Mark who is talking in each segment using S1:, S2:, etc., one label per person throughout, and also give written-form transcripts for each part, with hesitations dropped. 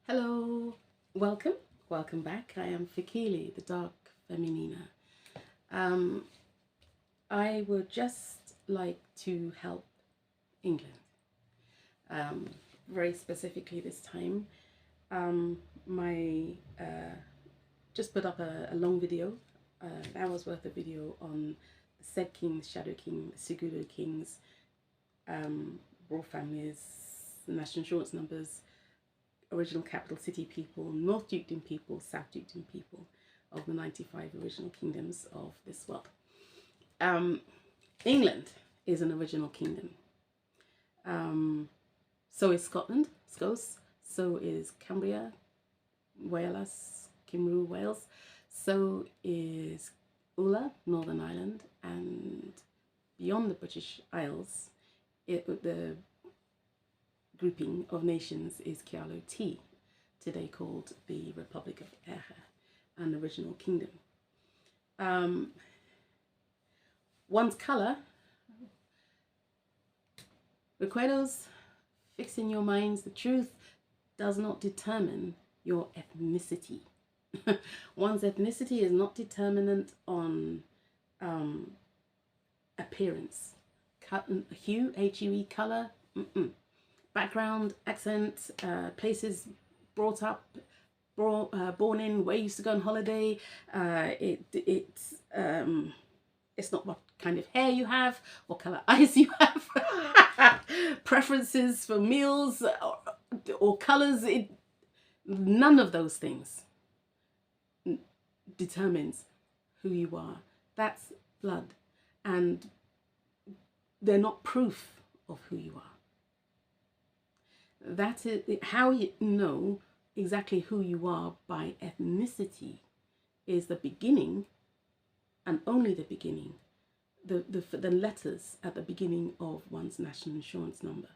S1: Hello, welcome back. I am Fikili, the Dark Feminina. I would just like to help England, very specifically this time. Just put up a long video, an hour's worth of video on the said kings, shadow king, Segudo kings, royal families, national insurance numbers, original capital city people, North Dukedom people, South Dukedom people of the 95 original kingdoms of this world. England is an original kingdom. So is Scotland, Scots. So is Cumbria, Wales, Cymru, Wales. So is Ula, Northern Ireland, and beyond the British Isles, the grouping of nations is Kyalo T, today called the Republic of Acre, an original kingdom. One's colour, recuerdos, fix in your minds, the truth does not determine your ethnicity. One's ethnicity is not determinant on appearance, hue, H-U-E, colour, background, accent, places brought up, born in, where you used to go on holiday. It's not what kind of hair you have, what colour eyes you have, preferences for meals or colours. None of those things determines who you are. That's blood, and they're not proof of who you are. That is how you know exactly who you are by ethnicity, is the beginning, and only the beginning, the letters at the beginning of one's national insurance number.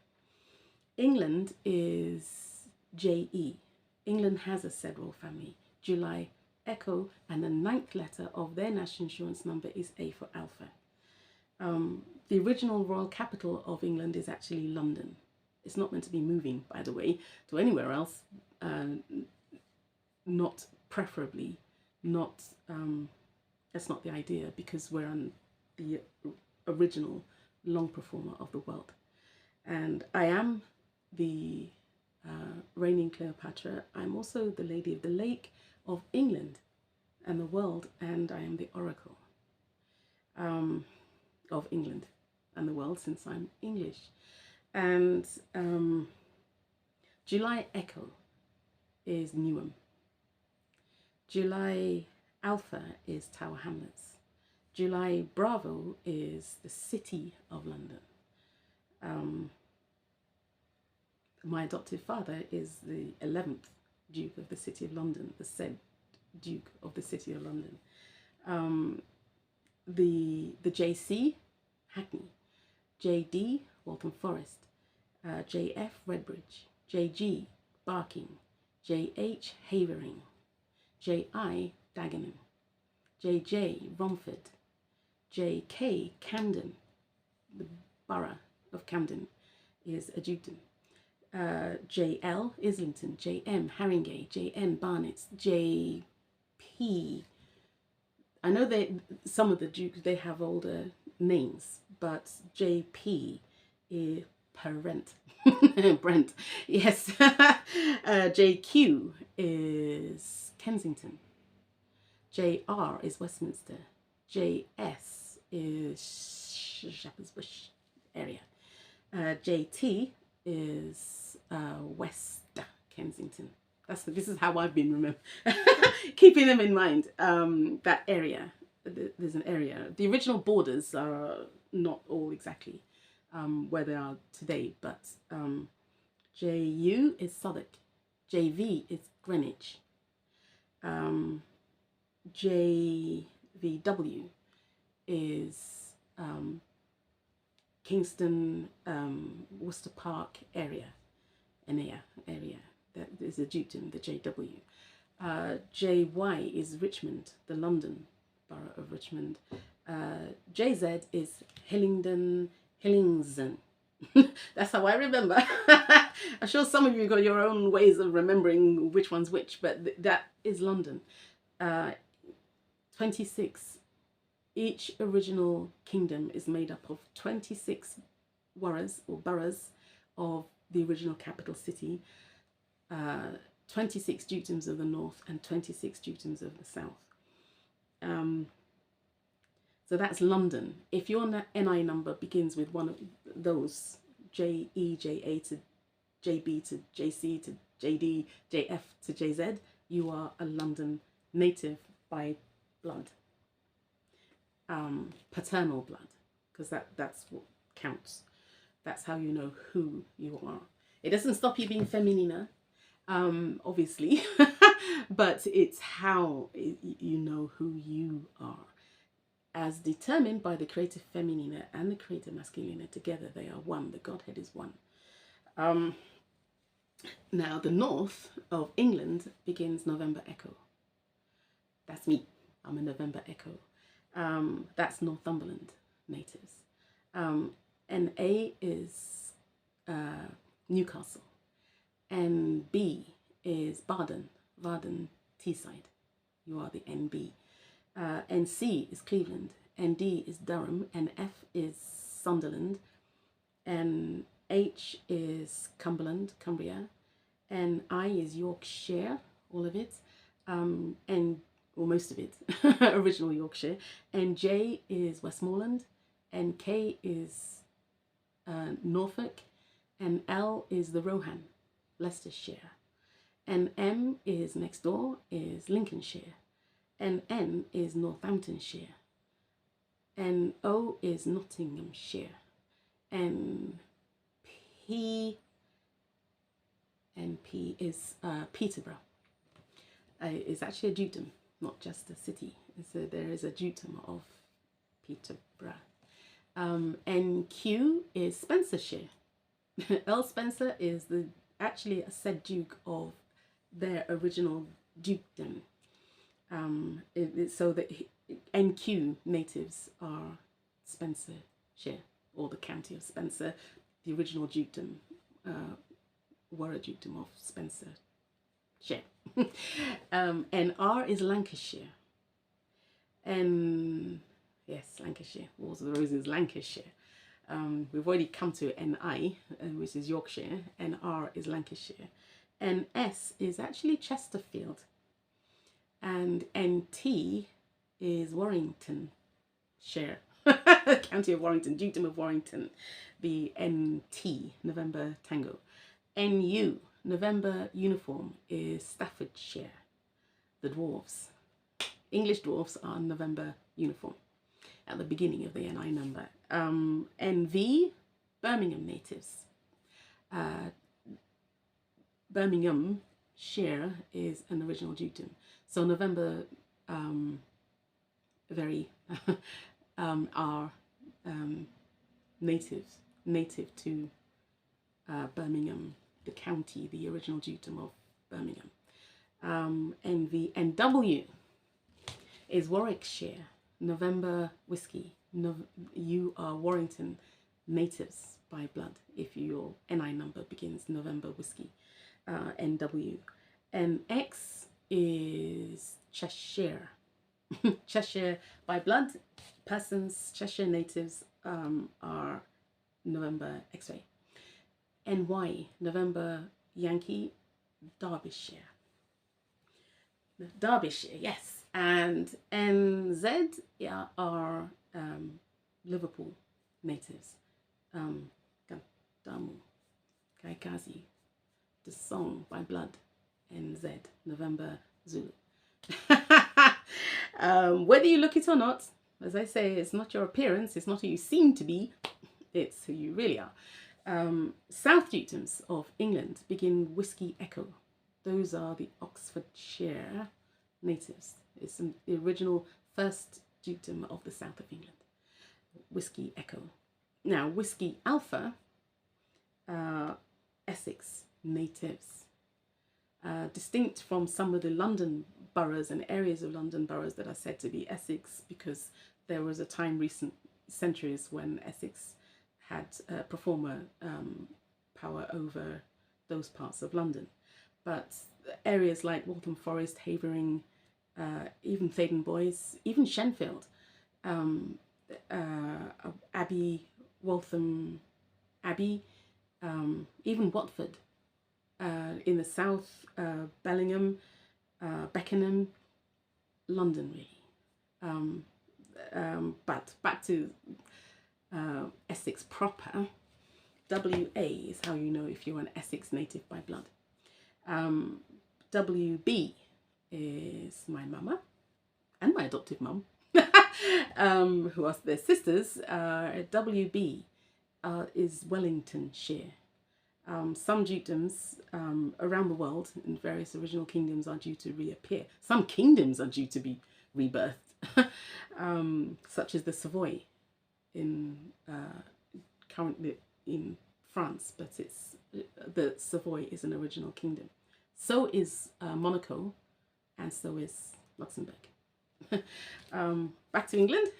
S1: England is JE. England has a said royal family, July Echo, and the 9th letter of their national insurance number is A for Alpha. The original royal capital of England is actually London. It's not meant to be moving, by the way, to anywhere else. Not preferably, not. That's not the idea, because we're on the original long performer of the world, and I am the reigning Cleopatra. I'm also the Lady of the Lake of England and the world, and I am the Oracle of England and the world, since I'm English. And July Echo is Newham. July Alpha is Tower Hamlets. July Bravo is the City of London. My adoptive father is the 11th Duke of the City of London, the said Duke of the City of London. The JC, Hackney. JD, Waltham Forest. JF, Redbridge. JG, Barking. JH, Havering. JI, Dagenham. JJ, Romford. JK, Camden. The borough of Camden is a dukedom. JL, Islington. JM, Haringey. JN, Barnet. JP, I know some of the dukes, they have older names, but JP is Brent. Yes. JQ is Kensington. JR is Westminster. JS is Shepherd's Bush area. JT is West Kensington. This is how I've been keeping them in mind. That area, there's an area. The original borders are not all exactly where they are today, but JU is Southwark. JV is Greenwich. JVW is Kingston, Worcester Park area, area. That is a dukedom, the JW. JY is Richmond, the London borough of Richmond. JZ is Hillingdon. That's how I remember. I'm sure some of you got your own ways of remembering which one's which, but that is London. 26. Each original kingdom is made up of 26 boroughs of the original capital city, 26 dukedoms of the north and 26 dukedoms of the south. So that's London. If your NI number begins with one of those, J, E, J, A to JB to JC to JD, JF to JZ, you are a London native by blood. Paternal blood, because that's what counts. That's how you know who you are. It doesn't stop you being feminina, obviously, but it's how you know who you are. As determined by the creative feminina and the creative masculina, together they are one. The Godhead is one. Now, the north of England begins November Echo. That's me. I'm a November Echo. That's Northumberland natives. NA is Newcastle. NB is Baden Teesside. You are the NB. NC is Cleveland. ND is Durham. NF is Sunderland. NH is Cumberland, Cumbria. NI is Yorkshire, all of it. Or most of it, original Yorkshire. NJ is Westmoreland. NK is Norfolk. And L is the Rohan, Leicestershire. NM is next door, is Lincolnshire. NN is Northamptonshire. NO is Nottinghamshire. NP is Peterborough. It's actually a dukedom, not just a city. So there is a dukedom of Peterborough. NQ is Spencershire. Earl Spencer is actually a said duke of their original dukedom. So the NQ natives are Spencershire, or the county of Spencer. The original dukedom were a dukedom of Spencershire. NR is Lancashire. Yes, Lancashire. Wars of the Roses, Lancashire. We've already come to NI, which is Yorkshire. NR is Lancashire. NS is actually Chesterfield. And NT is Warringtonshire. County of Warrington, Dukedom of Warrington. The NT, November Tango. NU, November Uniform, is Staffordshire. The dwarves. English dwarves are November Uniform at the beginning of the NI number. NV, Birmingham natives. Birminghamshire is an original dukedom. So November are native to Birmingham, the county, the original dukedom of Birmingham. NV, NW is Warwickshire, November whiskey. You are Warrington natives by blood if your NI number begins November whiskey. NW. NX is Cheshire. Cheshire by blood. Persons, Cheshire natives are November X-ray. NY, November Yankee, Derbyshire. Derbyshire, yes. And NZ are Liverpool natives. Damu, Kaikazi, the song by blood, NZ, November Zulu. Whether you look it or not, as I say, it's not your appearance, it's not who you seem to be, it's who you really are. South dukedoms of England begin Whiskey Echo. Those are the Oxfordshire natives. It's the original first dukedom of the south of England. Whiskey Echo. Now, Whiskey Alpha, Essex natives. Distinct from some of the London boroughs and areas of London boroughs that are said to be Essex, because there was a time recent centuries when Essex had performer power over those parts of London. But areas like Waltham Forest, Havering, even Theydon Bois, even Shenfield, Abbey, Waltham Abbey, even Watford, in the south, Bellingham, Beckenham, London really. But back to Essex proper. WA is how you know if you're an Essex native by blood. WB is my mama and my adoptive mum, who are their sisters. WB is Wellingtonshire. Some dukedoms around the world in various original kingdoms are due to reappear. Some kingdoms are due to be rebirthed, such as the Savoy in currently in France, but it's the Savoy is an original kingdom. So is Monaco, and so is Luxembourg. Back to England.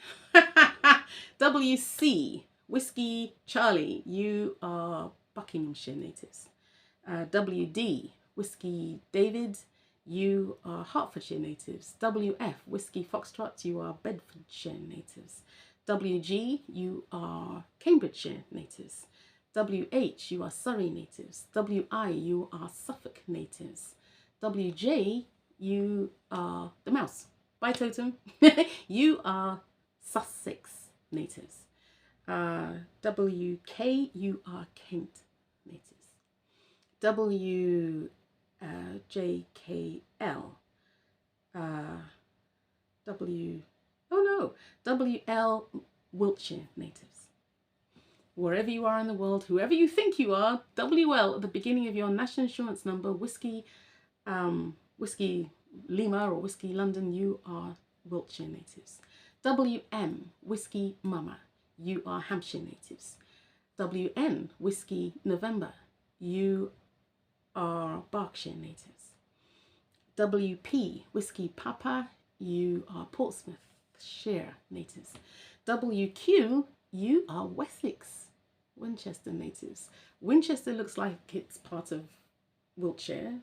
S1: WC, Whiskey Charlie, you are Buckinghamshire natives. WD, Whiskey David, you are Hertfordshire natives. WF, Whiskey Foxtrot, you are Bedfordshire natives. WG, you are Cambridgeshire natives. WH, you are Surrey natives. WI, you are Suffolk natives. WJ, you are the mouse. Bye, totem. You are Sussex natives. WK, you are Kent natives. WJKL, WL, Wiltshire natives. Wherever you are in the world, whoever you think you are, WL at the beginning of your national insurance number, Whiskey Lima or Whiskey London, you are Wiltshire natives. WM, Whiskey Mama, you are Hampshire natives. WN, Whiskey November, you are Berkshire natives. WP, Whiskey Papa, you are Portsmouthshire natives. WQ, you are Wessex, Winchester natives. Winchester looks like it's part of Wiltshire.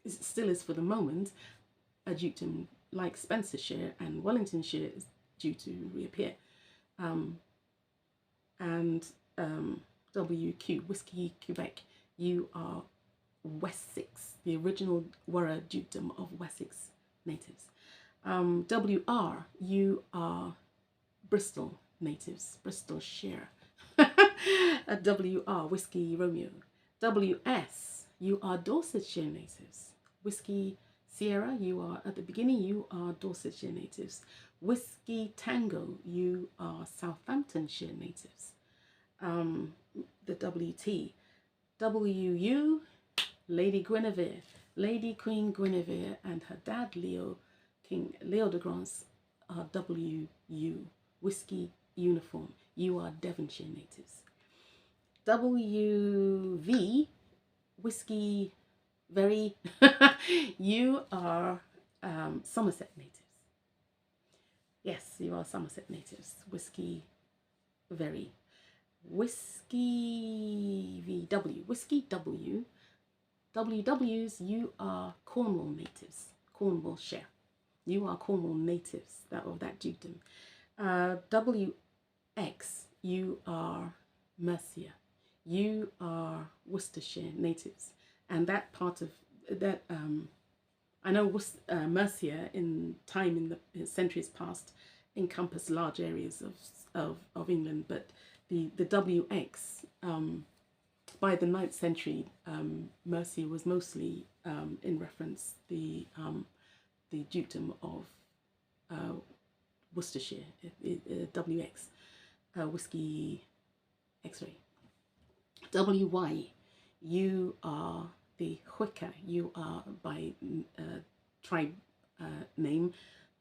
S1: It still is for the moment. A dukedom like Spencershire and Wellingtonshire is due to reappear. WQ, Whiskey Quebec, you are Wessex, the original Wirra dukedom of Wessex natives. WR, you are Bristol natives, Bristolshire. WR, Whiskey Romeo. WS, you are Dorsetshire natives. Whiskey Sierra, you are at the beginning, you are Dorsetshire natives. Whiskey Tango, you are Southamptonshire natives. The WT. WU, Lady Guinevere. Lady Queen Guinevere and her dad King Leo de Grance are WU. Whiskey Uniform, you are Devonshire natives. WV, Whiskey Very, you are Somerset natives. Yes, you are Somerset natives. Whiskey Very. Whiskey VW, Whiskey W. WWs, you are Cornwall natives. Cornwallshire. You are Cornwall natives of that dukedom. WX, you are Mercia. You are Worcestershire natives. And that part of that, I know Mercia in time in the centuries past encompassed large areas of England, but the WX, by the 9th century, Mercia was mostly in reference the dukedom of Worcestershire, WX, Whiskey X-ray. WY, you are the Hwika, you are by tribe name.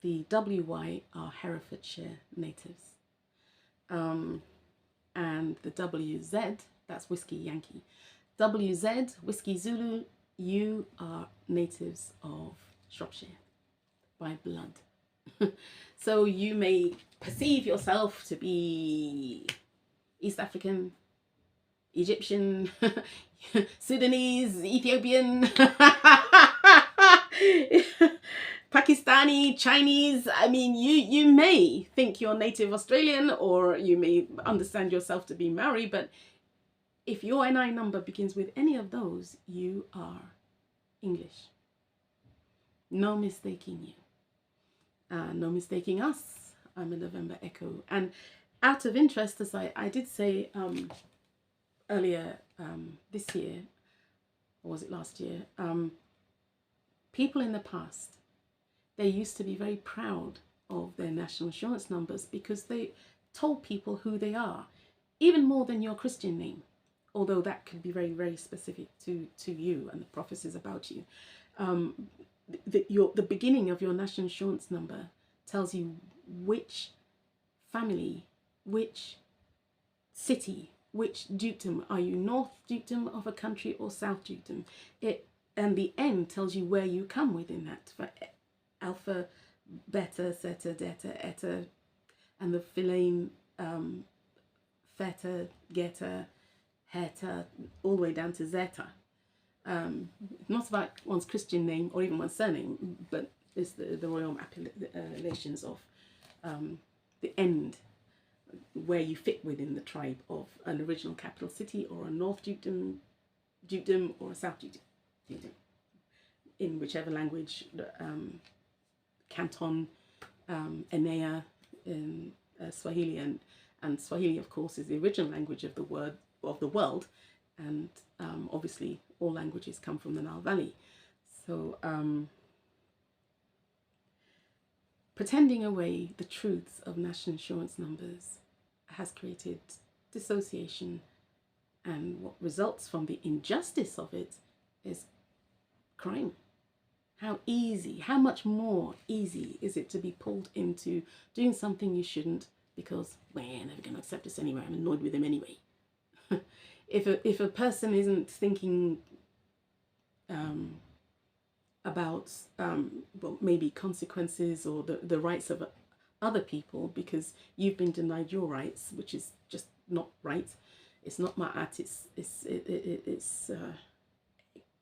S1: The WY are Herefordshire natives. And the WZ, that's Whiskey Yankee. WZ, Whiskey Zulu, you are natives of Shropshire by blood. So you may perceive yourself to be East African, Egyptian, Sudanese, Ethiopian, Pakistani, Chinese. I mean, you may think you're native Australian, or you may understand yourself to be Maori, but if your NI number begins with any of those, you are English. No mistaking you. No mistaking us. I'm a November Echo. And out of interest, as I did say earlier this year, or was it last year, people in the past, they used to be very proud of their national insurance numbers because they told people who they are, even more than your Christian name, although that could be very, very specific to you and the prophecies about you. The beginning of your national insurance number tells you which family, which city, which dukedom. Are you North dukedom of a country or South dukedom? And the end tells you where you come within that. For Alpha, Beta, Zeta, Delta, Eta, and the Philae, Theta, Geta, Heta, all the way down to Zeta. Not about one's Christian name or even one's surname, but it's the Royaume appellations of the end, where you fit within the tribe of an original capital city or a North dukedom or a South dukedom, in whichever language, Canton, Enea, Swahili, and Swahili, of course, is the original language of the world, and obviously all languages come from the Nile Valley. So pretending away the truths of national insurance numbers has created dissociation, and what results from the injustice of it is crime. How much more easy is it to be pulled into doing something you shouldn't because we're never going to accept this anyway, I'm annoyed with him anyway. If a person isn't thinking about well, maybe consequences or the rights of other people because you've been denied your rights, which is just not right. It's not ma'at. It's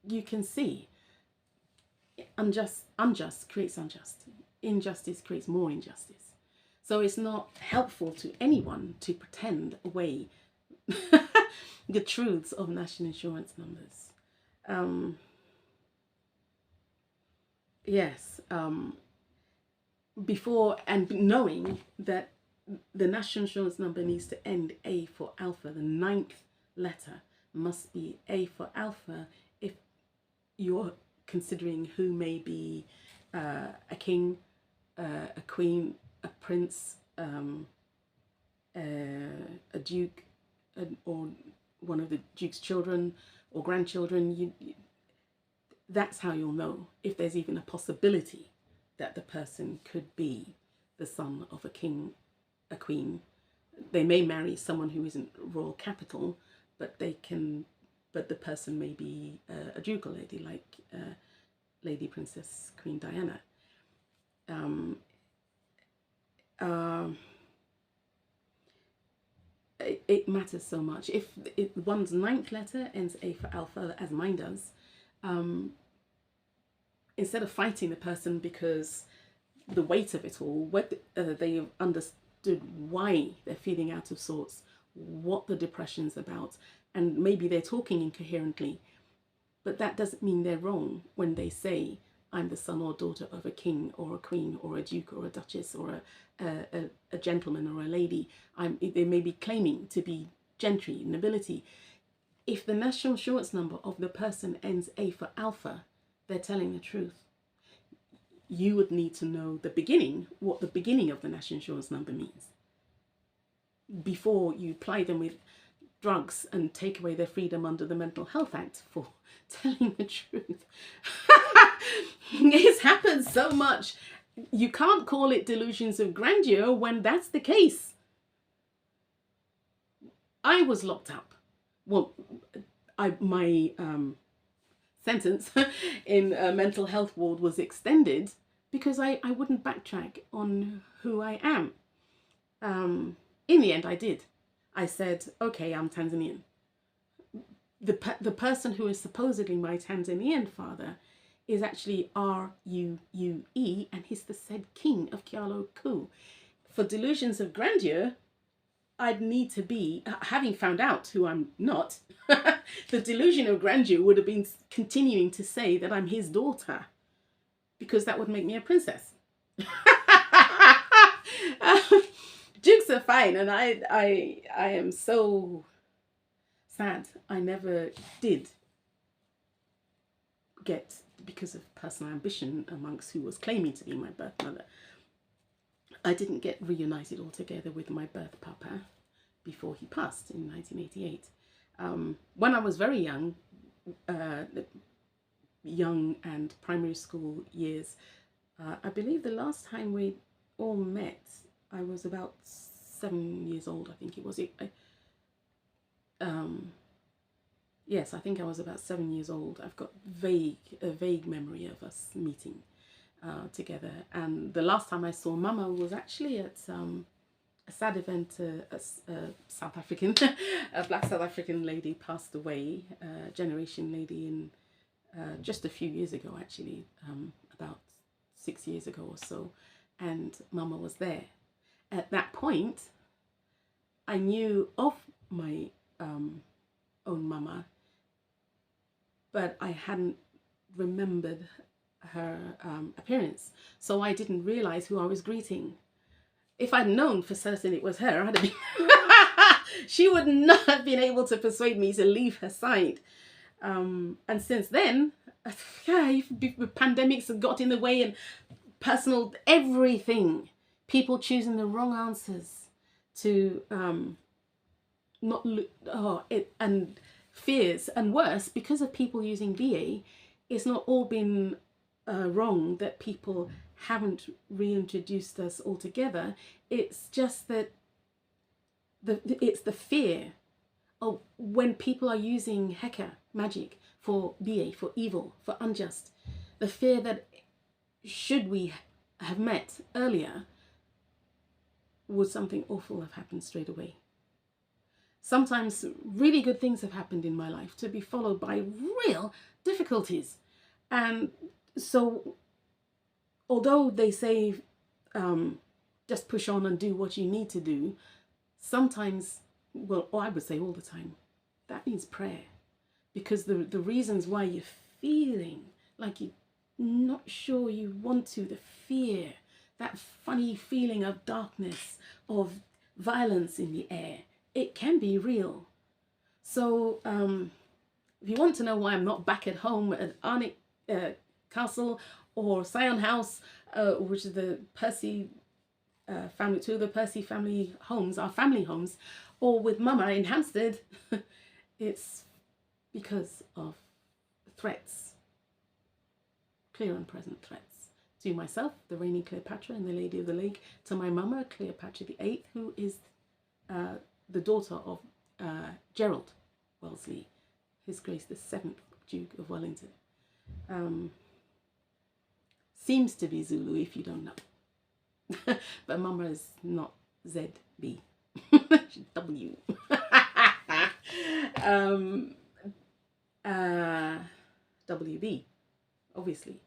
S1: you can see unjust creates unjust. Injustice creates more injustice. So it's not helpful to anyone to pretend away the truths of national insurance numbers. Before and knowing that the national insurance number needs to end A for Alpha, the 9th letter must be A for Alpha if you're considering who may be a king, a queen, a prince, a duke, or one of the duke's children or grandchildren. That's how you'll know if there's even a possibility that the person could be the son of a king, a queen. They may marry someone who isn't royal capital, but the person may be a ducal lady, like Lady Princess Queen Diana. It matters so much. If one's 9th letter ends A for Alpha, as mine does, instead of fighting the person because the weight of it all, they have understood why they're feeling out of sorts, what the depression's about, and maybe they're talking incoherently, but that doesn't mean they're wrong when they say, I'm the son or daughter of a king or a queen or a duke or a duchess or a gentleman or a lady. They may be claiming to be gentry, nobility. If the national insurance number of the person ends A for Alpha, they're telling the truth. You would need to know the beginning, what the beginning of the national insurance number means, before you ply them with drugs and take away their freedom under the Mental Health Act for telling the truth. It's happened so much. You can't call it delusions of grandeur when that's the case. I was locked up. Well, my sentence in a mental health ward was extended because I wouldn't backtrack on who I am. In the end, I did. I said, okay, I'm Tanzanian. the person who is supposedly my Tanzanian father is actually R-U-U-E, and he's the said king of Kyalo Bara. For delusions of grandeur, I'd need to be, having found out who I'm not, the delusion of grandeur would have been continuing to say that I'm his daughter, because that would make me a princess. Jokes are fine, and I am so sad I never did get, because of personal ambition amongst who was claiming to be my birth mother, I didn't get reunited altogether with my birth papa before he passed in 1988. When I was very young, young and primary school years, I believe the last time we all met, I was about 7 years old, I think it was. Yes, I think I was about 7 years old. I've got a vague memory of us meeting together. And the last time I saw Mama was actually at a sad event. A South African, a black South African lady passed away, generation lady, in just a few years ago, actually, about 6 years ago or so. And Mama was there. At that point, I knew of my own Mama, but I hadn't remembered her appearance, so I didn't realize who I was greeting. If I'd known for certain it was her, I'd have been she would not have been able to persuade me to leave her side. And since then, yeah, pandemics have got in the way, and personal everything, people choosing the wrong answers to not and fears, and worse, because of people using BA, it's not all been wrong that people haven't reintroduced us altogether. It's just that it's the fear of when people are using Heka magic for BA, for evil, for unjust. The fear that should we have met earlier, would something awful have happened straight away. Sometimes really good things have happened in my life to be followed by real difficulties. And so, although they say just push on and do what you need to do, sometimes, well, or I would say all the time, that means prayer. Because the reasons why you're feeling like you're not sure you want to, the fear, that funny feeling of darkness, of violence in the air, it can be real. So if you want to know why I'm not back at home at Arnick Castle or Sion House, which is the Percy family, two of the Percy family homes, our family homes, or with Mama in Hampstead, it's because of threats, clear and present threats. To myself, the reigning Cleopatra and the Lady of the Lake, to my Mama, Cleopatra the VIII, who is the daughter of Gerald Wellesley, His Grace the 7th Duke of Wellington. Seems to be Zulu if you don't know. But Mama is not ZB. She's W. WB, obviously.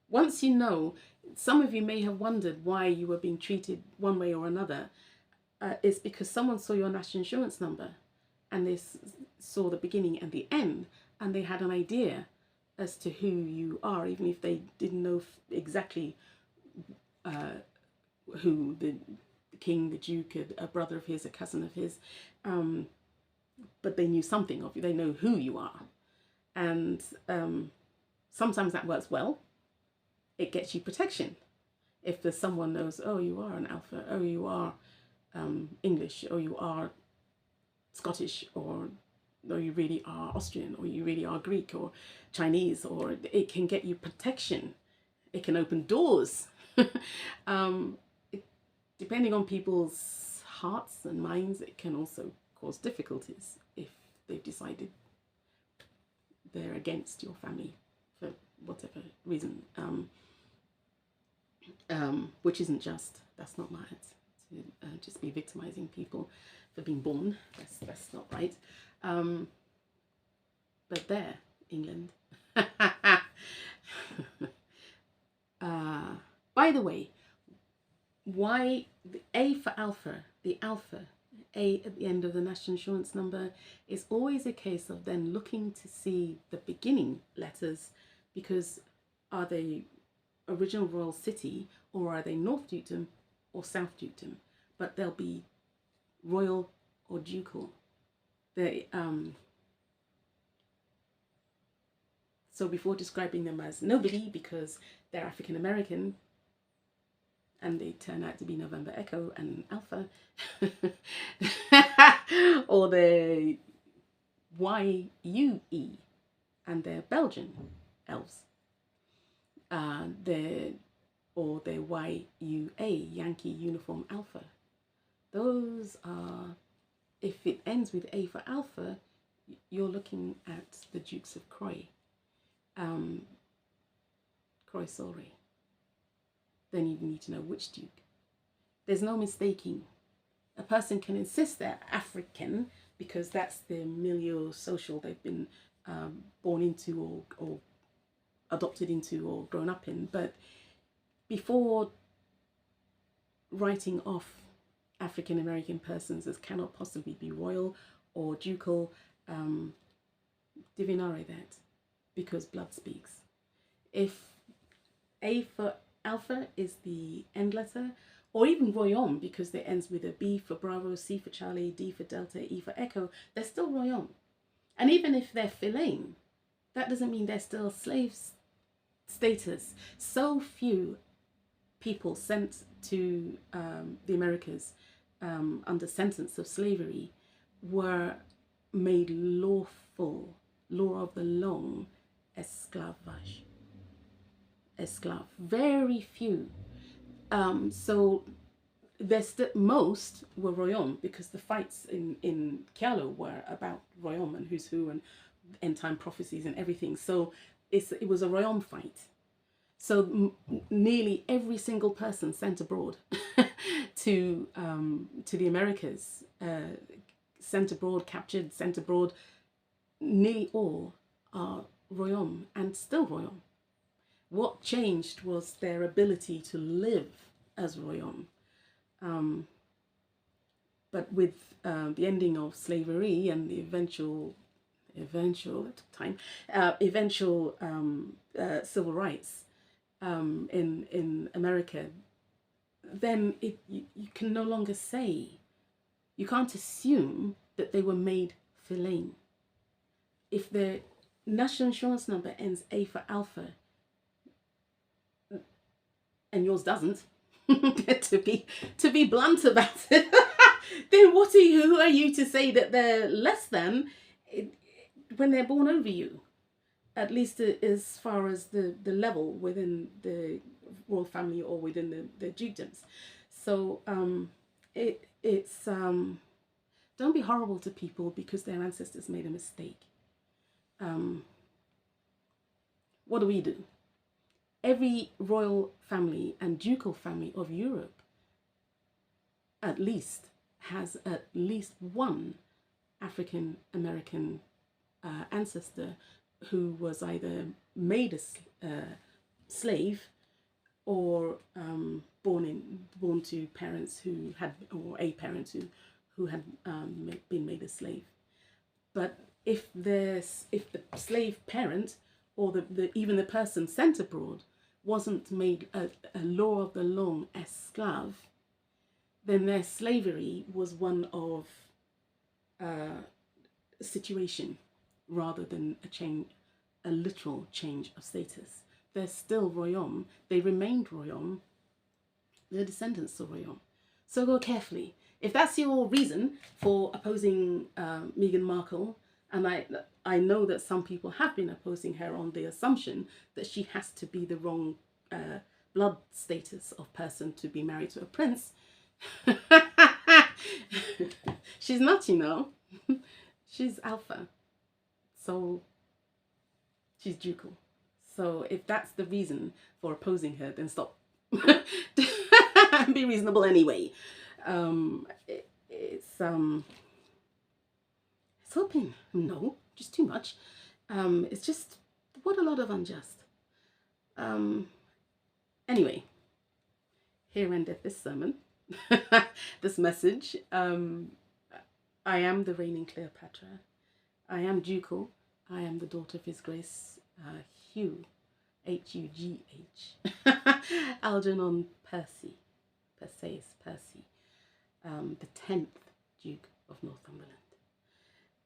S1: Once you know, some of you may have wondered why you were being treated one way or another. It's because someone saw your national insurance number and they saw the beginning and the end, and they had an idea as to who you are, even if they didn't know exactly who the king, the duke, a brother of his, a cousin of his, but they knew something of you. They know who you are. And sometimes that works well. It gets you protection. If there's someone knows, oh, you are an alpha, oh, you are English, or you are Scottish, or no, you really are Austrian, or you really are Greek or Chinese, or it can get you protection. It can open doors. Depending on people's hearts and minds, it can also cause difficulties if they've decided they're against your family for whatever reason, which isn't just. That's not right. To just be victimizing people for being born. That's not right. But there, England. By the way, why the A for alpha, the alpha, A at the end of the national insurance number, is always a case of then looking to see the beginning letters, because are they original royal city, or are they North Dukedom or South Dukedom? But they'll be royal or ducal. They so before describing them as nobody because they're African American and they turn out to be November Echo and Alpha, or they're YUE and they're Belgian elves, they're YUA, Yankee Uniform Alpha. Those are, if it ends with A for Alpha, you're looking at the Dukes of Croy, Croy-Solrey. Then you need to know which Duke. There's no mistaking. A person can insist they're African because that's the milieu social they've been born into or adopted into or grown up in. But before writing off African American persons as cannot possibly be royal or ducal, divinare that, because blood speaks. If A for Alpha is the end letter, or even Royaume, because it ends with a B for Bravo, C for Charlie, D for Delta, E for Echo, they're still Royaume. And even if they're Filane, that doesn't mean they're still slaves status. So few people sent to the Americas under sentence of slavery were made lawful, law of the long, esclavage. Esclave. Very few. So there's most were Royaume, because the fights in Kyalo were about Royaume and who's who and end time prophecies and everything. So it was a Royaume fight. So nearly every single person sent abroad to the Americas, sent abroad, captured, sent abroad, nearly all are Royaume and still Royaume. What changed was their ability to live as Royaume. But with the ending of slavery and the eventual it took time, eventual civil rights in America, then you can no longer say, you can't assume that they were made Filane. If the national insurance number ends A for Alpha, and yours doesn't, to be blunt about it, then who are you to say that they're less than when they're born over you? At least as far as the level within the royal family or within the dukedoms. So it's don't be horrible to people because their ancestors made a mistake. What do? Every royal family and ducal family of Europe at least has at least one African American ancestor who was either made a slave or born to parents who had, or a parent who had been made a slave. But if the slave parent or even the person sent abroad wasn't made a law of the long esclave, then their slavery was one of situation rather than a literal change of status. They're still Royaume. They remained Royaume. They're descendants of Royaume. So go carefully. If that's your reason for opposing Meghan Markle, and I know that some people have been opposing her on the assumption that she has to be the wrong blood status of person to be married to a prince. She's not, you know. She's Alpha. So she's ducal. So if that's the reason for opposing her, then stop. Be reasonable anyway. It's hoping. No, just too much. It's just, what a lot of unjust. Anyway, here endeth this sermon, this message. I am the reigning Cleopatra. I am ducal. I am the daughter of His Grace Hugh, Hugh, Algernon Percy, the 10th Duke of Northumberland.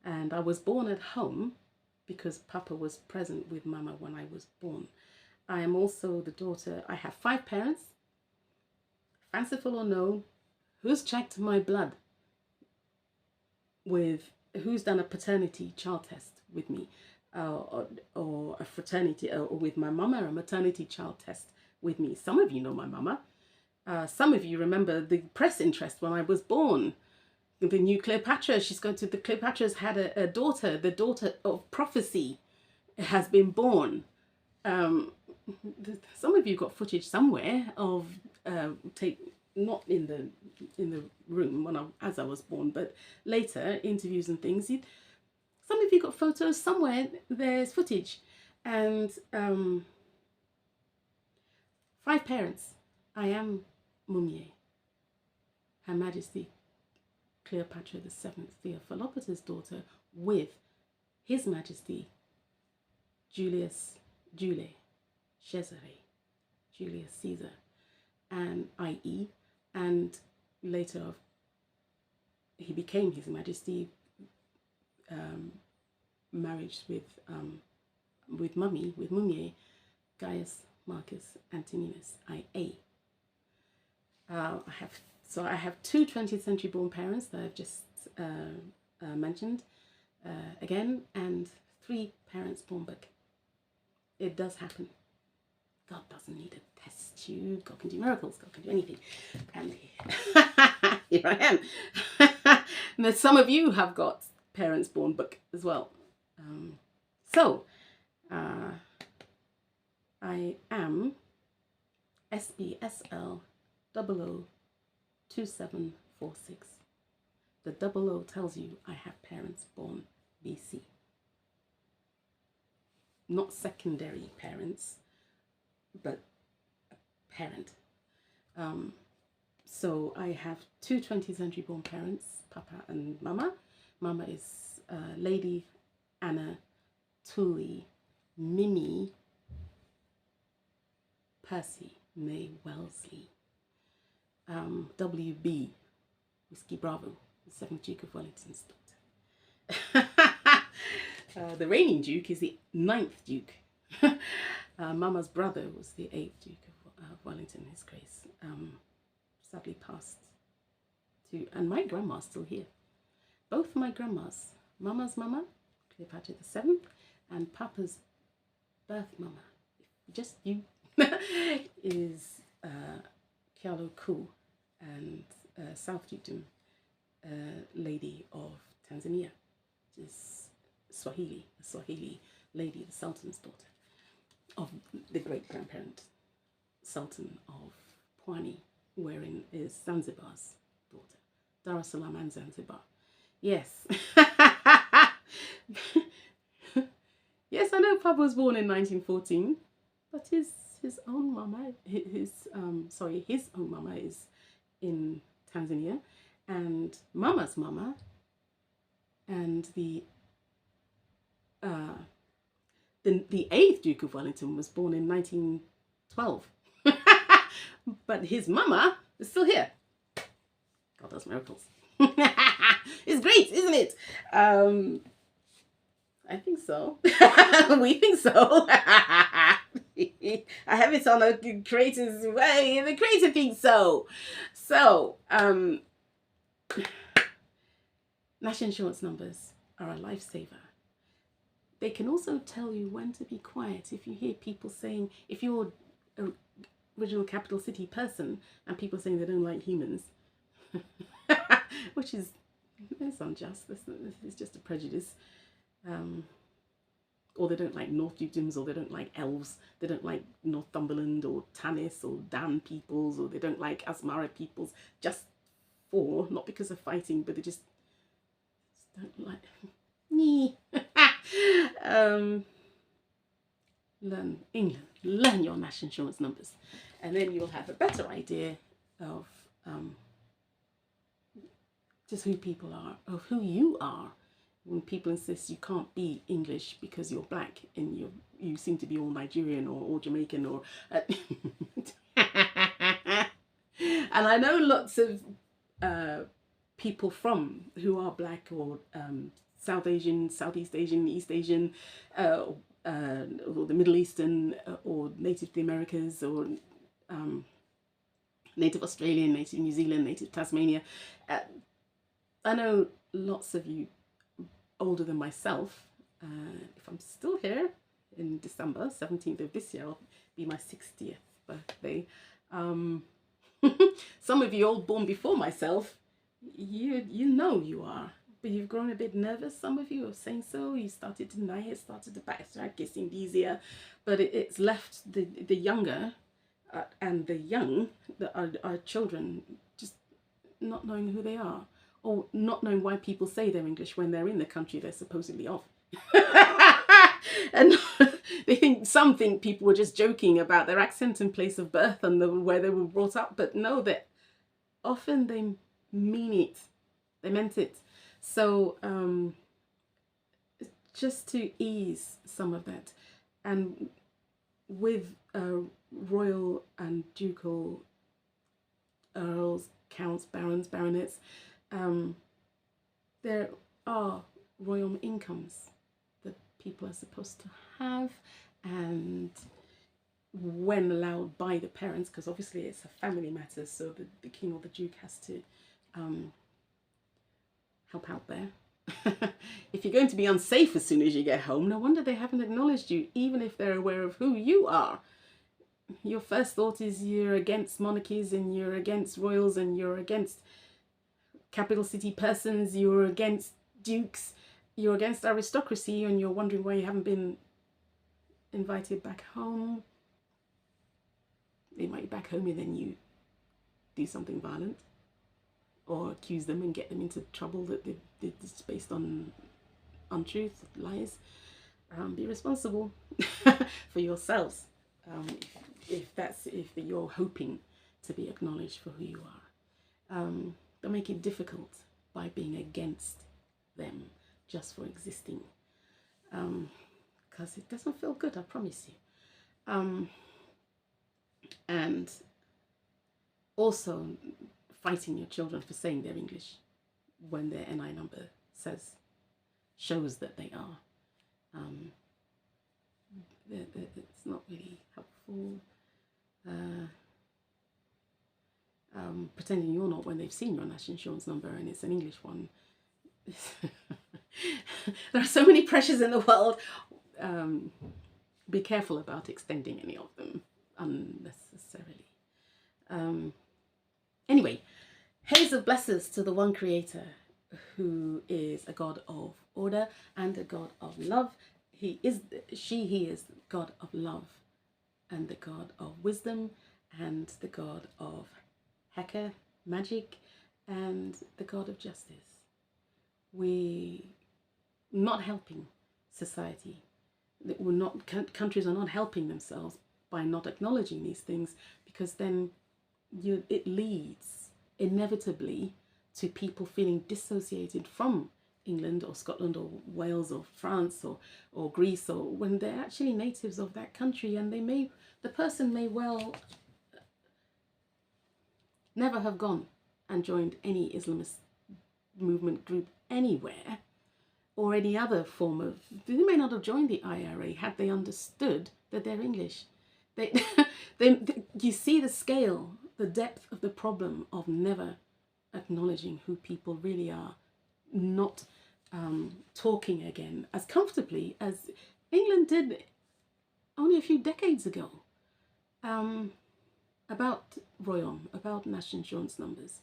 S1: And I was born at home because Papa was present with Mama when I was born. I am also the daughter. I have 5 parents. Fanciful or no, who's checked my blood with, who's done a paternity child test with me, or a fraternity, or with my mama, a maternity child test with me. Some of you know my mama. Some of you remember the press interest when I was born. The new Cleopatra, the Cleopatra's had a daughter, the daughter of prophecy has been born. Some of you got footage somewhere of not in the room as I was born, but later interviews and things. Some of you got photos somewhere. There's footage, and 5 parents. I am Mumye, Her Majesty Cleopatra the 7th, Theophilopater's daughter, with His Majesty Julius Cesare, Julius Caesar, and i.e. and later he became His Majesty, marriage with Mumye, Gaius Marcus Antoninus, I.A. I have 2 20th century born parents that I've just mentioned again, and 3 parents born back. It does happen. God doesn't need a test tube. God can do miracles. God can do anything. And here I am. Now, some of you have got parents born book as well. I am SBSL 002746. The 00 tells you I have parents born BC. Not secondary parents, but a parent. So I have 2 20th century born parents, Papa and Mama. Mama is Lady Anna Tully Mimi Percy May Wellesley. WB, Whiskey Bravo, the 7th Duke of Wellington's daughter. The reigning Duke is the 9th Duke. Mama's brother was the 8th Duke of Wellington, His Grace. Sadly passed to, and my grandma's still here. Both my grandmas, Mama's mama, Cleopatra the 7th, and Papa's birth mama, just you, is Kyalo Bara and South Dukedom Lady of Tanzania, which is Swahili, a Swahili lady, the Sultan's daughter of the great-grandparent Sultan of Pwani, wherein is Zanzibar's daughter, Dar es Salaam and Zanzibar. Yes. Yes, I know Papa was born in 1914, but his own mama, his own mama is in Tanzania, and Mama's mama and the 8th Duke of Wellington was born in 1912. But his mama is still here. God does miracles. It's great, isn't it? I think so. We think so. I have it on a creator's way. The creator thinks so. So, national insurance numbers are a lifesaver. They can also tell you when to be quiet. If you hear people saying, if you're an original capital city person and people saying they don't like humans, which is, it's unjust. This is just a prejudice. Or they don't like North Dukedoms, or they don't like elves, they don't like Northumberland or Tanis or Dan peoples, or they don't like Asmara peoples, just not because of fighting, but they just don't like me. Learn England, learn your national insurance numbers, and then you'll have a better idea of just who people are, of who you are. When people insist you can't be English because you're black and you seem to be all Nigerian or Jamaican or and I know lots of people from who are black or South Asian, Southeast Asian, East Asian, or the Middle Eastern, or native to the Americas, or native Australian, native New Zealand, native Tasmania. I know lots of you older than myself. If I'm still here in December 17th of this year, I'll be my 60th birthday. Some of you all born before myself, you know you are, but you've grown a bit nervous. Some of you are saying so. You started to deny it, started to backtrack. It seemed easier, but it's left the younger and the young, our children, just not knowing who they are, or not knowing why people say they're English when they're in the country they're supposedly of. And some think people were just joking about their accent and place of birth and where they were brought up, but no, that often they mean it. They meant it. So just to ease some of that, and with royal and ducal earls, counts, barons, baronets, there are royal incomes that people are supposed to have, and when allowed by the parents, because obviously it's a family matter, so the king or the duke has to help out there. If you're going to be unsafe as soon as you get home, no wonder they haven't acknowledged you, even if they're aware of who you are. Your first thought is you're against monarchies, and you're against royals, and you're against capital city persons, you're against dukes, you're against aristocracy, and you're wondering why you haven't been invited back home. They might be back home and then you do something violent, or accuse them and get them into trouble that it's based on untruth, lies. Be responsible for yourselves if you're hoping to be acknowledged for who you are. Don't make it difficult by being against them just for existing, because it doesn't feel good, I promise you. And also fighting your children for saying they're English when their NI number shows that they are. It's not really helpful. Pretending you're not when they've seen your national insurance number and it's an English one. There are so many pressures in the world. Be careful about extending any of them unnecessarily. Anyway, haze of blessings to the one Creator, who is a God of order and a God of love. He is God of love, and the God of wisdom, and the God of Acre, magic, and the God of justice. We not helping society. Countries are not helping themselves by not acknowledging these things, because then it leads inevitably to people feeling dissociated from England or Scotland or Wales or France or Greece, or when they're actually natives of that country, and the person may well never have gone and joined any Islamist movement group anywhere, or any other form of, they may not have joined the IRA had they understood that they're English. You see the scale, the depth of the problem of never acknowledging who people really are, not talking again as comfortably as England did only a few decades ago, about Royaume, about national insurance numbers,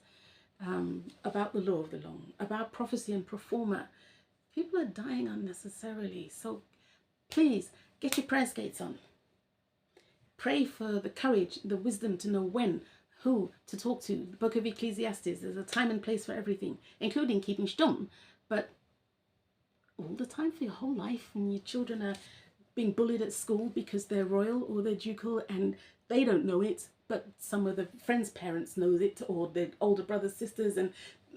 S1: about the law of the long, about prophecy and proforma. People are dying unnecessarily, so please get your prayer skates on. Pray for the courage, the wisdom to know when, who to talk to. The book of Ecclesiastes, there's a time and place for everything, including keeping stum, but all the time for your whole life, and your children are being bullied at school because they're royal or they're ducal and they don't know it, but some of the friends' parents know it, or their older brothers, sisters, and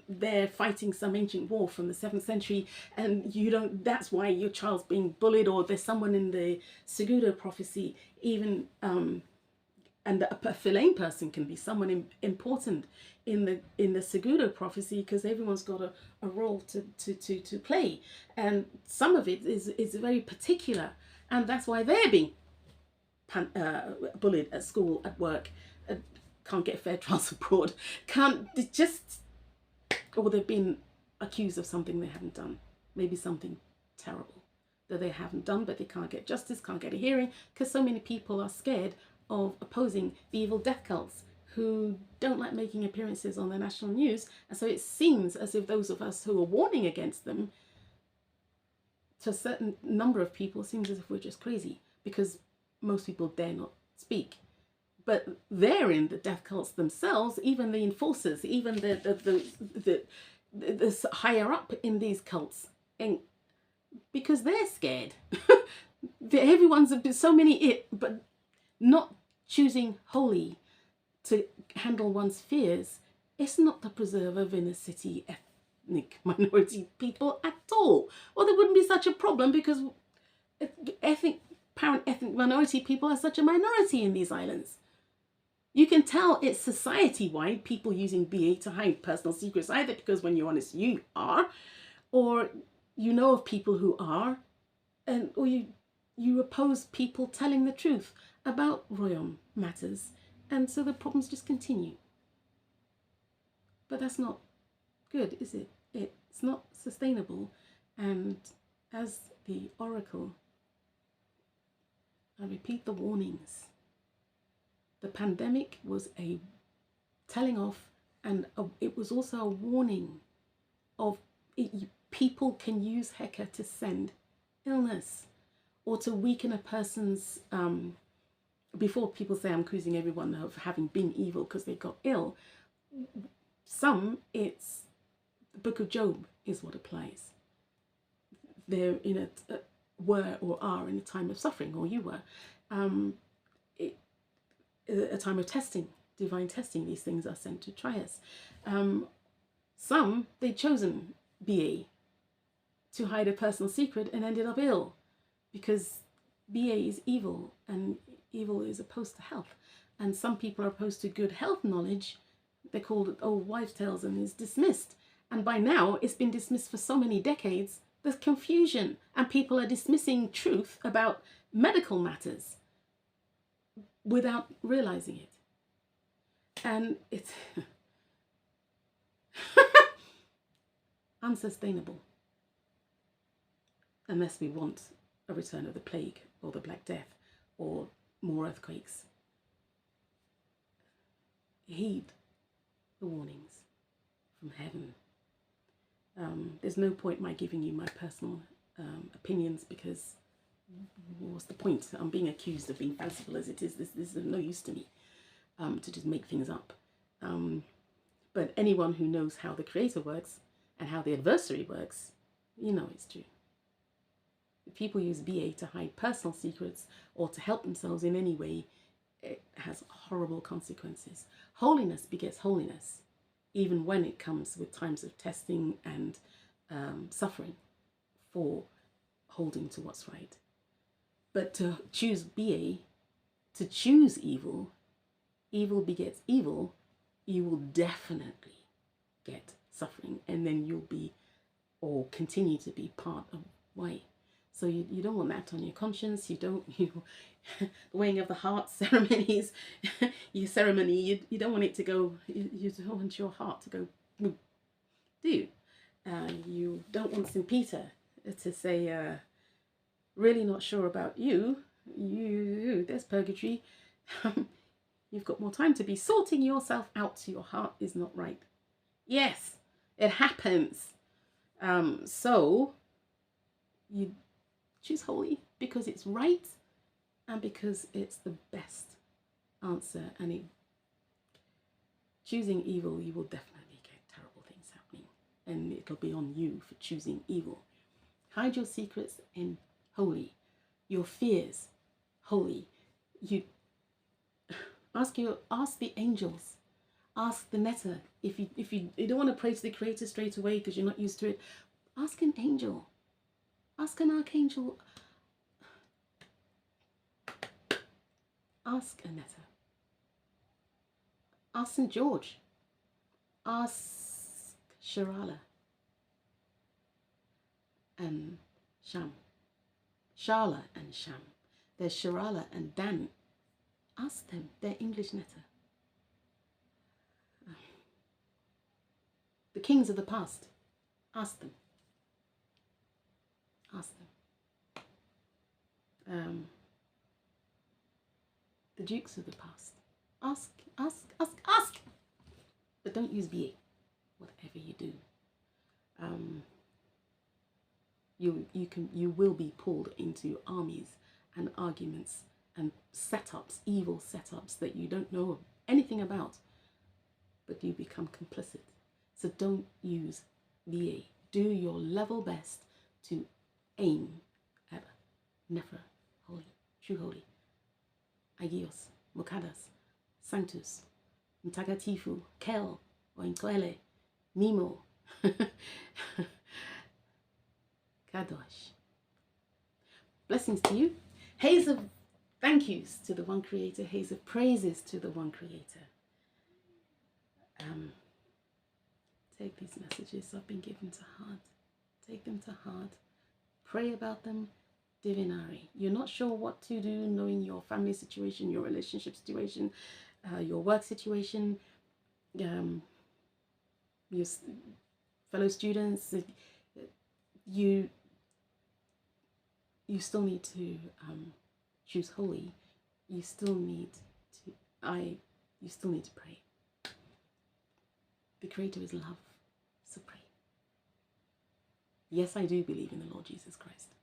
S1: they're fighting some ancient war from the 7th century, and you don't, that's why your child's being bullied. Or there's someone in the Segudo prophecy, even and a Philaine person can be someone important in the Segudo prophecy, because everyone's got a role to play, and some of it is very particular, and that's why they're being bullied at school, at work, can't get fair trials abroad, or they've been accused of something they haven't done, maybe something terrible that they haven't done, but they can't get justice, can't get a hearing, because so many people are scared of opposing the evil death cults who don't like making appearances on the national news. And so it seems as if those of us who are warning against them, to a certain number of people, seems as if we're just crazy, because most people dare not speak. But they're in the death cults themselves, even the enforcers, even the higher up in these cults, and because they're scared. Everyone's so many, but not choosing holy to handle one's fears. It's not the preserve of inner city ethnic minority people at all. Or there wouldn't be such a problem, because apparent ethnic minority people are such a minority in these islands. You can tell it's society-wide, people using BA to hide personal secrets, either because when you're honest, you are, or you know of people who are, or you oppose people telling the truth about Royaume matters, and so the problems just continue. But that's not good, is it? It's not sustainable, and as the oracle, I repeat the warnings. The pandemic was a telling off, and it was also a warning of people can use Heka to send illness or to weaken a person's, before people say I'm accusing everyone of having been evil because they got ill. Some, it's the book of Job is what applies. They're in were or are in a time of suffering, or you were. A time of testing, divine testing. These things are sent to try us. Some, they'd chosen BA to hide a personal secret and ended up ill, because BA is evil, and evil is opposed to health. And some people are opposed to good health knowledge. They're called old wives' tales, and is dismissed. And by now, it's been dismissed for so many decades. There's confusion, and people are dismissing truth about medical matters without realizing it. And it's unsustainable, unless we want a return of the plague or the Black Death or more earthquakes. Heed the warnings from heaven. There's no point my giving you my personal opinions, because what's the point? I'm being accused of being fanciful as it is. This is of no use to me, to just make things up. But anyone who knows how the Creator works and how the adversary works, you know it's true. If people use BA to hide personal secrets or to help themselves in any way, it has horrible consequences. Holiness begets holiness, even when it comes with times of testing and suffering for holding to what's right. But to choose BA, to choose evil, evil begets evil, you will definitely get suffering, and then you'll be, or continue to be, part of why. So you don't want that on your conscience. The weighing of the heart ceremonies, your ceremony, you don't want it to go, you don't want your heart to go, do you? You don't want St. Peter to say, really not sure about you, there's purgatory. You've got more time to be sorting yourself out, so your heart is not right. Yes, it happens. So you choose holy because it's right and because it's the best answer. And choosing evil, you will definitely get terrible things happening, and it'll be on you for choosing evil. Hide your secrets in holy. Your fears, holy. You ask the angels. Ask the netter. If you don't want to pray to the Creator straight away because you're not used to it, ask an angel. Ask an archangel. Ask a netter. Ask St. George. Ask Sharala and Sham. Sharla and Sham. There's Sharala and Dan. Ask them. They're English netter. The kings of the past. Ask them. Ask them. The dukes of the past. Ask. But don't use BA, whatever you do. You will be pulled into armies and arguments and setups, evil setups that you don't know anything about, but you become complicit. So don't use VA. Do your level best to aim at NefrSanctusKelHoly, True Holy, Agios, Mokadas, Sanctus, Mtagatifu, Kel, or Inkoele, Nemo, Kadosh. Blessings to you. Haze of thank yous to the one Creator. Haze of praises to the one Creator. Take these messages I've been given to heart. Take them to heart. Pray about them. Divinary. You're not sure what to do, knowing your family situation, your relationship situation, your work situation, your fellow students. You still need to choose holy. You still need to pray. The Creator is love, so pray. Yes, I do believe in the Lord Jesus Christ.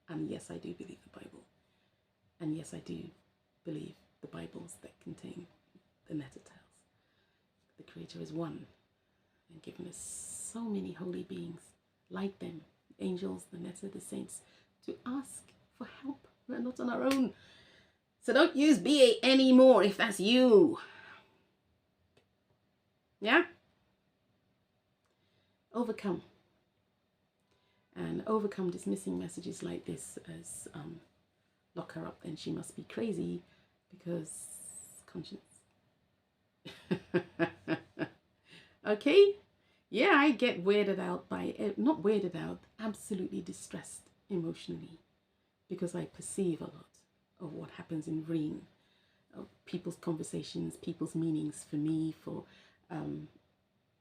S1: And yes, I do believe the Bible. And yes, I do believe the Bibles that contain the letter tales. The Creator is one and given us so many holy beings like them, the angels, the netter, the saints, to ask for help. We're not on our own. So don't use BA anymore if that's you. Yeah? Overcome. And overcome dismissing messages like this as lock her up and she must be crazy because conscience. Okay? Yeah, I get weirded out by it. Not weirded out, absolutely distressed emotionally because I perceive a lot of what happens in Reem, of people's conversations, people's meanings for me, for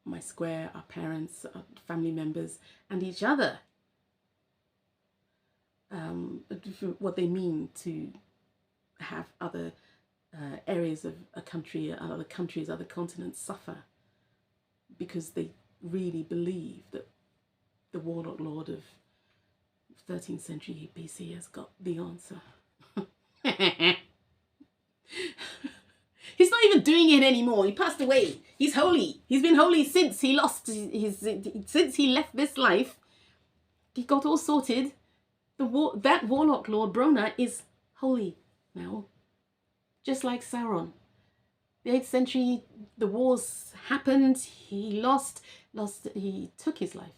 S1: my square, our parents, our family members, and each other. What they mean to have other areas of a country, other countries, other continents suffer because they really believe that the warlock lord of 13th century BC has got the answer. He's not even doing it anymore. He passed away. He's holy. He's been holy since he since he left this life. He got all sorted. That warlock lord Brona is holy now, just like Sauron. The 8th century, the wars happened. He lost. He took his life.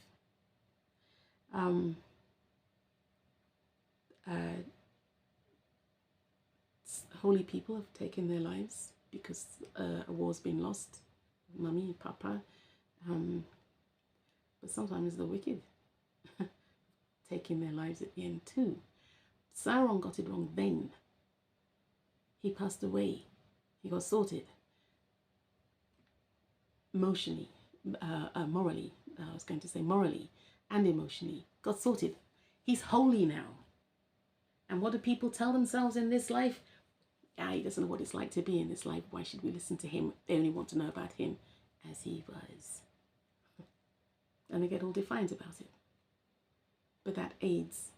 S1: Holy people have taken their lives because a war's been lost, mummy and papa. But sometimes the wicked taking their lives at the end too. Sauron got it wrong then. He passed away. He got sorted. Morally, I was going to say morally and emotionally, got sorted. He's holy now. And what do people tell themselves in this life? He doesn't know what it's like to be in this life. Why should we listen to him? They only want to know about him as he was. And they get all defiant about it. But that aids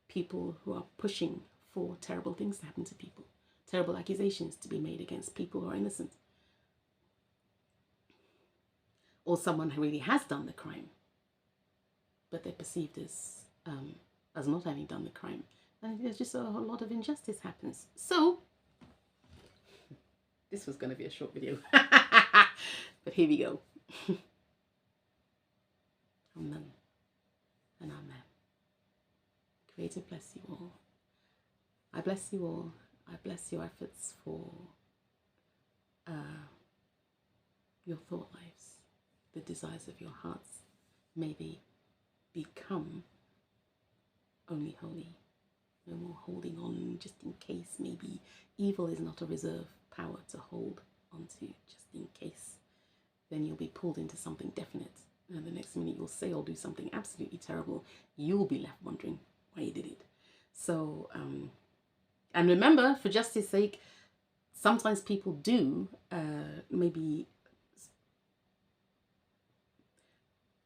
S1: people who are pushing for terrible things to happen to people. Terrible accusations to be made against people who are innocent. Or someone who really has done the crime. But they're perceived as as not having done the crime. And there's just a whole lot of injustice happens. So, this was going to be a short video. But here we go. Amen and amen. Creator bless you all. I bless you all. I bless your efforts for your thought lives, the desires of your hearts. May they become only holy. No more holding on just in case. Maybe evil is not a reserve power to hold onto just in case. Then you'll be pulled into something definite. And the next minute you'll say or do something absolutely terrible. You'll be left wondering why you did it. So, and remember, for justice sake, sometimes people do maybe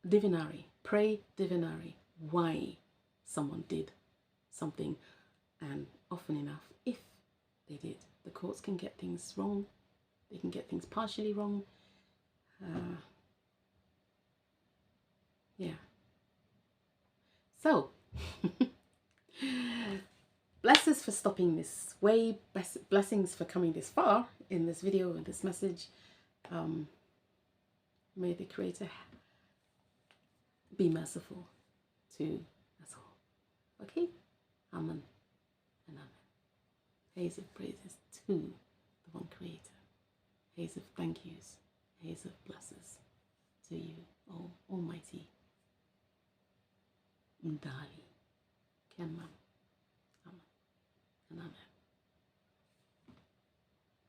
S1: divinare, pray divinare why someone did something. And often enough, if they did, the courts can get things wrong. They can get things partially wrong. Yeah. So, blessings for stopping this way. Blessings for coming this far in this video and this message. May the Creator be merciful to us all. Okay? Amen and amen. Haze of praises to the one Creator. Haze of thank yous. Haze of blessings to you, O Almighty. Umdali Be Praised. Amen and amen.